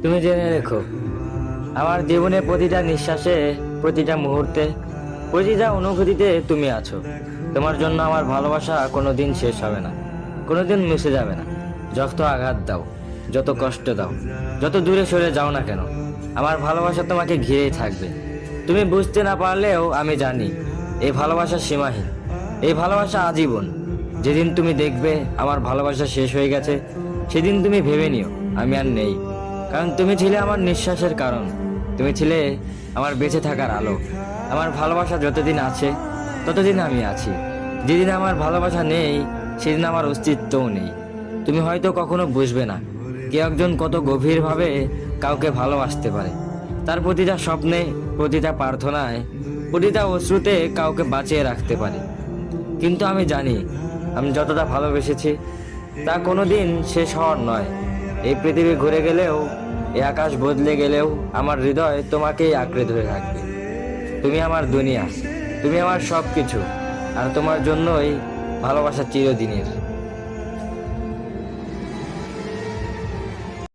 তুমি জেনে রেখো, আমার জীবনের প্রতিটা নিঃশ্বাসে, প্রতিটা মুহূর্তে, প্রতিটা অনুভূতিতে তুমি আছো। তোমার জন্য আমার ভালোবাসা কোনোদিন শেষ হবে না, কোনোদিন মুছে যাবে না। যত আঘাত দাও, যত কষ্ট দাও, যত দূরে সরে যাও না কেন, আমার ভালোবাসা তোমাকে ঘিরেই থাকবে। তুমি বুঝতে না পারলেও আমি জানি এই ভালোবাসা সীমাহীন, এই ভালোবাসা আজীবন। যেদিন তুমি দেখবে আমার ভালোবাসা শেষ হয়ে গেছে, সেদিন তুমি ভেবে নিও আমি আর নেই। কারণ তুমি ছিলে আমার নিঃশ্বাসের কারণ, তুমি ছিলে আমার বেঁচে থাকার আলো। আমার ভালোবাসা যতদিন আছে ততদিন আমি আছি। যেদিন আমার ভালোবাসা নেই, সেদিন আমার অস্তিত্বও নেই। তুমি হয়তো কখনো বুঝবে না কে একজন কত গভীরভাবে কাউকে ভালোবাসতে পারে। তার প্রতিটা স্বপ্নে, প্রতিটা প্রার্থনায়, প্রতিটা অশ্রুতে কাউকে বাঁচিয়ে রাখতে পারে। কিন্তু আমি জানি, আমি যতটা ভালোবেসেছি তা কোনোদিন শেষ হওয়ার নয়। এই পৃথিবী ঘুরে গেলেও, এই আকাশ বদলে গেলেও, আমার হৃদয় তোমাকেই আঁকড়ে ধরে রাখবে। তুমি আমার দুনিয়া, তুমি আমার সব কিছু, আর তোমার জন্যই ভালোবাসা চিরদিনের।